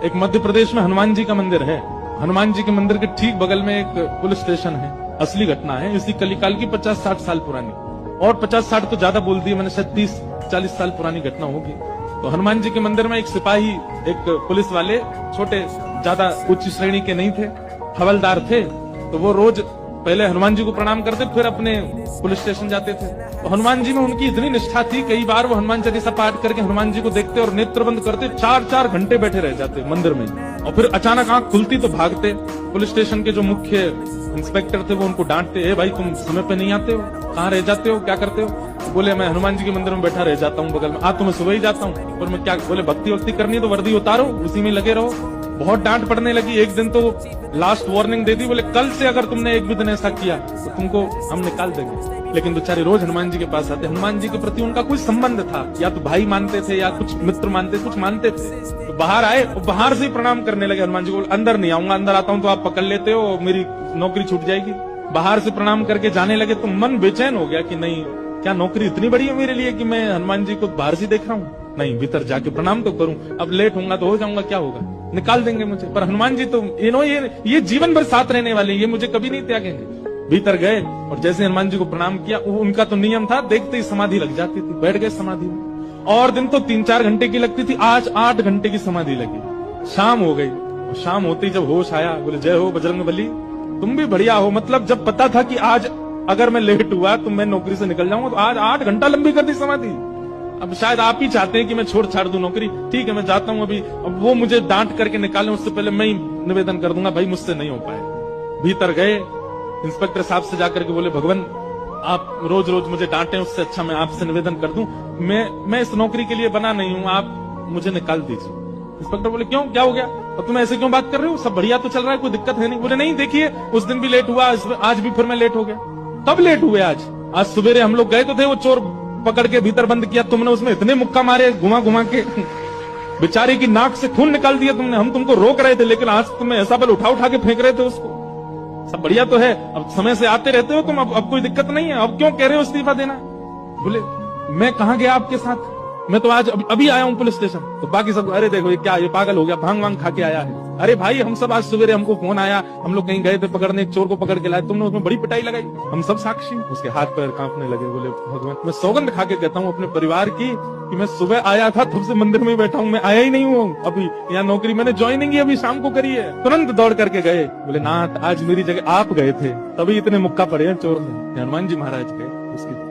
एक मध्य प्रदेश में हनुमान जी का मंदिर है। हनुमान जी के मंदिर के ठीक बगल में एक पुलिस स्टेशन है। असली घटना है, इसी कलिकाल की 50-60 साल पुरानी, और 50-60 तो ज्यादा बोल दिए मैंने, शायद 30-40 साल पुरानी घटना होगी। तो हनुमान जी के मंदिर में एक सिपाही, एक पुलिस वाले, छोटे, ज्यादा उच्च श्रेणी के नहीं थे, हवलदार थे। तो वो रोज पहले हनुमान जी को प्रणाम करते, फिर अपने पुलिस स्टेशन जाते थे। तो हनुमान जी में उनकी इतनी निष्ठा थी, कई बार वो हनुमान चालीसा पाठ करके हनुमान जी को देखते और नेत्र बंद करते, 4-4 घंटे बैठे रह जाते मंदिर में। और फिर अचानक आंख खुलती तो भागते। पुलिस स्टेशन के जो मुख्य इंस्पेक्टर थे वो उनको डांटते, ए भाई तुम समय पे नहीं आते हो, कहाँ रह जाते हो, क्या करते हो? बोले मैं हनुमान जी के मंदिर में बैठा रह जाता हूँ बगल में। आज तो मैं सुबह ही जाता हूँ। और मैं क्या, बोले भक्ति वक्ति करनी तो वर्दी उतारो, उसी में लगे रहो। बहुत डांट पड़ने लगी। एक दिन तो लास्ट वार्निंग दे दी, बोले कल से अगर तुमने एक भी दिन ऐसा किया तो तुमको हम निकाल देंगे। लेकिन बेचारे रोज हनुमान जी के पास आते। हनुमान जी के प्रति उनका कोई संबंध था, या तो भाई मानते थे या कुछ मित्र मानते, कुछ मानते थे। तो बाहर आए और बाहर से ही प्रणाम करने लगे हनुमान जी को। अंदर नहीं आऊंगा, अंदर आता हूं तो आप पकड़ लेते हो, मेरी नौकरी छूट जाएगी। बाहर से प्रणाम करके जाने लगे तो मन बेचैन हो गया कि नहीं, क्या नौकरी इतनी बड़ी है मेरे लिए कि मैं हनुमान जी को बाहर से देख रहा हूँ? नहीं, भीतर जाके प्रणाम तो करूं। अब लेट होऊंगा तो हो जाऊंगा, क्या होगा, निकाल देंगे मुझे। पर हनुमान जी तो ये जीवन भर साथ रहने वाले, ये मुझे कभी नहीं त्यागेंगे। भीतर गए और जैसे हनुमान जी को प्रणाम किया, उनका तो नियम था, देखते ही समाधि लग जाती थी। बैठ गए समाधि में। और दिन तो 3-4 घंटे की लगती थी, आज 8 घंटे की समाधि लगी। शाम हो गई, और शाम होते ही जब होश आया, बोले जय हो बजरंगबली, तुम भी बढ़िया हो। मतलब जब पता था कि आज अगर मैं लेट हुआ तो मैं नौकरी से निकल जाऊंगा, तो आज 8 घंटा लंबी कर दी समाधि। अब शायद आप ही चाहते हैं कि मैं छोड़ छाड़ दूं नौकरी। ठीक है, मैं जाता हूं अभी। अब वो मुझे डांट करके निकालें उससे पहले मैं ही निवेदन कर दूंगा, भाई मुझसे नहीं हो पाए। भीतर गए, इंस्पेक्टर साहब से जाकर के बोले, भगवान आप रोज रोज मुझे डांटे, उससे अच्छा मैं आपसे निवेदन कर दूं, मैं इस नौकरी के लिए बना नहीं हूं, आप मुझे निकाल दीजिए। इंस्पेक्टर बोले क्यों, क्या हो गया, और तुम ऐसे क्यों बात कर रहे हो, सब बढ़िया तो चल रहा है, कोई दिक्कत है नहीं? बोले नहीं, देखिए उस दिन भी लेट हुआ, आज भी फिर मैं लेट हो गया। कब लेट हुए? आज सवेरे हम लोग गए तो थे, वो चोर पकड़ के भीतर बंद किया, तुमने उसमें इतने मुक्का मारे घुमा घुमा के, बेचारी की नाक से खून निकाल दिया तुमने। हम तुमको रोक रहे थे, लेकिन आज तुम्हें ऐसा बल उठा उठा के फेंक रहे थे उसको। सब बढ़िया तो है, अब समय से आते रहते हो तुम, अब कोई दिक्कत नहीं है, अब क्यों कह रहे हो इस्तीफा देना? बोले मैं कहाँ गया आपके साथ, मैं तो आज अभी आया हूँ पुलिस स्टेशन। तो बाकी सब, अरे देखो ये क्या, ये पागल हो गया, भांग वांग खा के आया है। अरे भाई हम सब आज सवेरे, हमको फोन आया, हम लोग कहीं गए थे पकड़ने, एक चोर को पकड़ के लाए, तुमने उसमें बड़ी पिटाई लगाई, हम सब साक्षी। उसके हाथ पैर कांपने लगे। बोले भगवान, मैं सौगंध खा के कहता हूँ अपने परिवार की कि मैं सुबह आया था, तब से मंदिर में बैठा हूँ, मैं आया ही नहीं हूँ अभी। यहाँ नौकरी मैंने ज्वाइनिंग ही अभी शाम को करी है। तुरंत दौड़ करके गए। बोले नाथ, आज मेरी जगह आप गए थे, तभी इतने मुक्का पड़े हैं चोर में। हनुमान जी महाराज गए उसकी